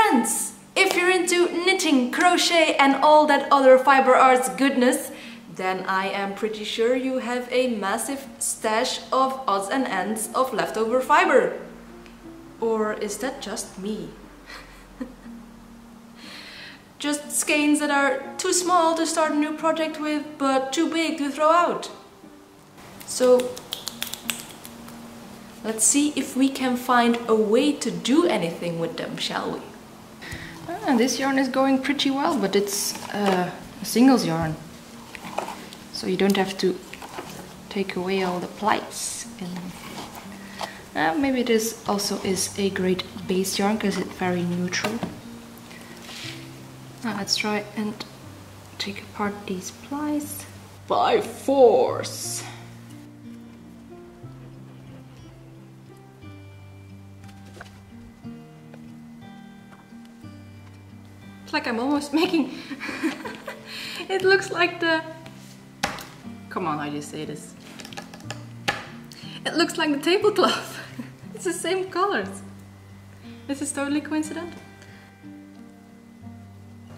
friends! If you're into knitting, crochet and all that other fiber arts goodness, then I am pretty sure you have a massive stash of odds and ends of leftover fiber. Or is that just me? Just skeins that are too small to start a new project with, but too big to throw out. So let's see if we can find a way to do anything with them, shall we? This yarn is going pretty well, but it's a singles yarn. So you don't have to take away all the plies. Maybe this also is a great base yarn because it's very neutral. Now let's try and take apart these plies by force. It's like I'm almost making... It looks like the... Come on, I just say this. It looks like the tablecloth. It's the same colors. This is totally coincidental.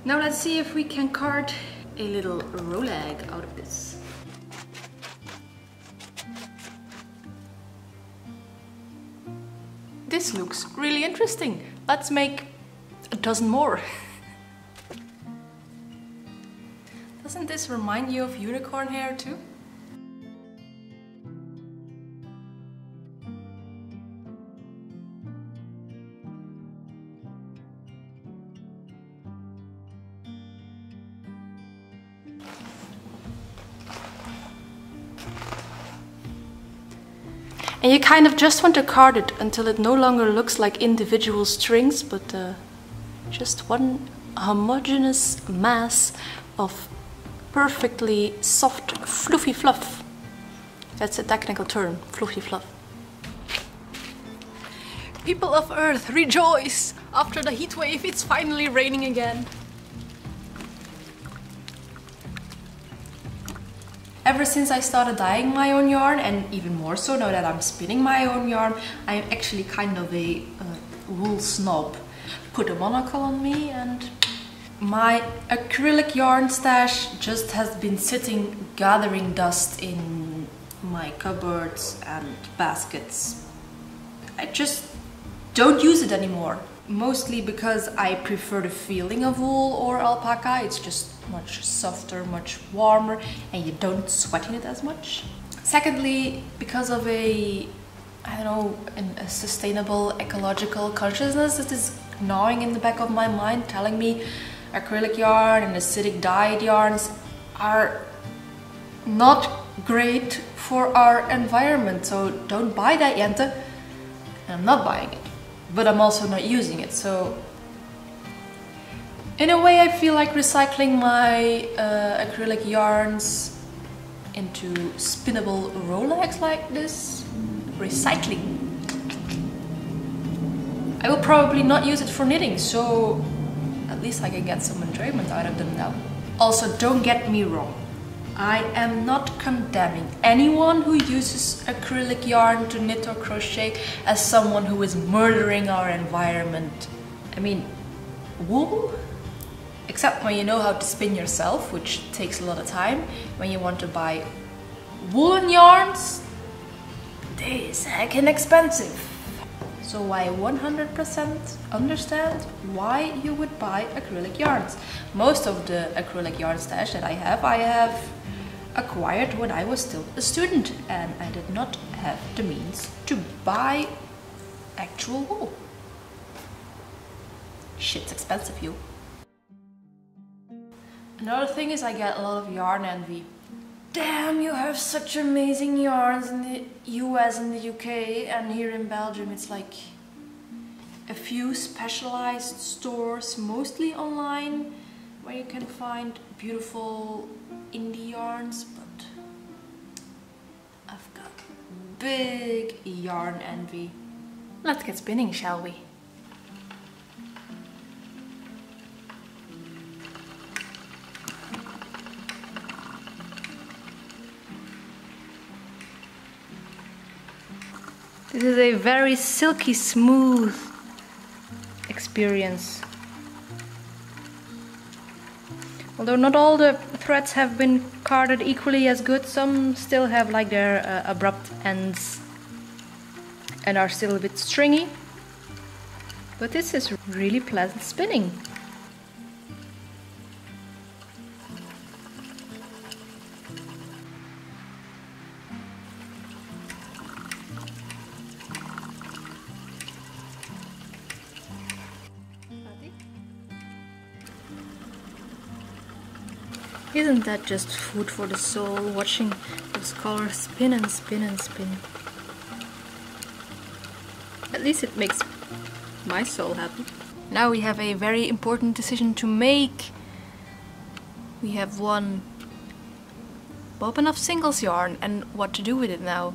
Now let's see if we can card a little rolag out of this. This looks really interesting. Let's make a dozen more. Doesn't this remind you of unicorn hair too? And you kind of just want to card it until it no longer looks like individual strings, but just one homogeneous mass of perfectly soft, fluffy fluff. That's a technical term, fluffy fluff. People of Earth, rejoice! After the heat wave, it's finally raining again. Ever since I started dyeing my own yarn, and even more so now that I'm spinning my own yarn, I'm actually kind of a wool snob. Put a monocle on me and my acrylic yarn stash just has been sitting gathering dust in my cupboards and baskets. I just don't use it anymore. Mostly because I prefer the feeling of wool or alpaca. It's just much softer, much warmer, and you don't sweat in it as much. Secondly, because of a sustainable ecological consciousness that is gnawing in the back of my mind, telling me acrylic yarn and acidic dyed yarns are not great for our environment, so don't buy that, Jente. And I'm not buying it, but I'm also not using it, so in a way I feel like recycling my acrylic yarns into spinnable rolags like this. Recycling. I will probably not use it for knitting, so at least I can get some enjoyment out of them now. Also, don't get me wrong. I am not condemning anyone who uses acrylic yarn to knit or crochet as someone who is murdering our environment. I mean, wool? Except when you know how to spin yourself, which takes a lot of time. When you want to buy woolen yarns, they is heckin' expensive. So I 100% understand why you would buy acrylic yarns. Most of the acrylic yarn stash that I have acquired when I was still a student and I did not have the means to buy actual wool. Shit's expensive, you. Another thing is I get a lot of yarn envy. Damn, you have such amazing yarns in the US and the UK, and here in Belgium it's like a few specialized stores, mostly online, where you can find beautiful indie yarns, but I've got big yarn envy. Let's get spinning, shall we? This is a very silky smooth experience. Although not all the threads have been carded equally as good, some still have like their abrupt ends and are still a bit stringy. But this is really pleasant spinning. Isn't that just food for the soul, watching those colors spin and spin and spin? At least it makes my soul happy. Now we have a very important decision to make. We have one bobbin of singles yarn and what to do with it now.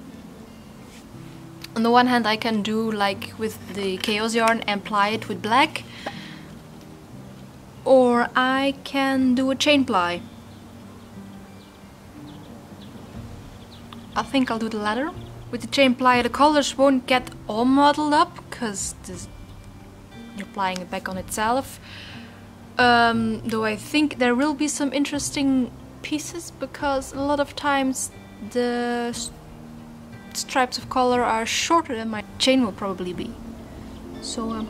On the one hand, I can do like with the chaos yarn and ply it with black, or I can do a chain ply. I think I'll do the latter. With the chain ply, the colors won't get all muddled up because you're plying it back on itself. Though I think there will be some interesting pieces because a lot of times the stripes of color are shorter than my chain will probably be. So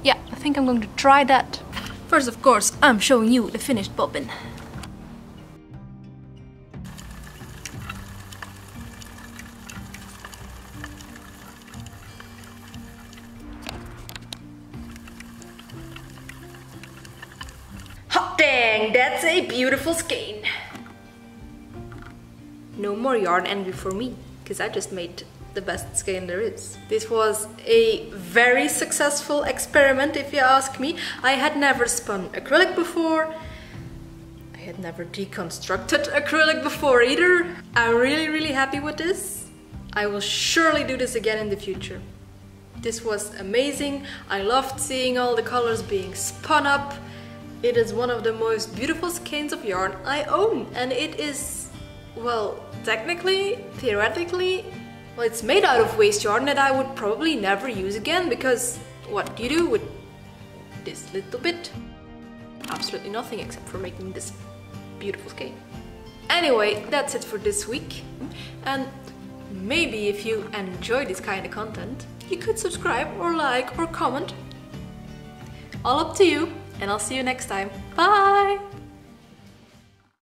yeah, I think I'm going to try that. First, of course, I'm showing you the finished bobbin. Hot dang, that's a beautiful skein. No more yarn envy for me, because I just made the best skein there is. This was a very successful experiment, if you ask me. I had never spun acrylic before. I had never deconstructed acrylic before either. I'm really happy with this. I will surely do this again in the future. This was amazing. I loved seeing all the colors being spun up. It is one of the most beautiful skeins of yarn I own, and it is, well, technically, theoretically, well, it's made out of waste yarn that I would probably never use again, because what do you do with this little bit? Absolutely nothing except for making this beautiful skein. Anyway, that's it for this week, and maybe if you enjoy this kind of content, you could subscribe or like or comment. All up to you, and I'll see you next time. Bye!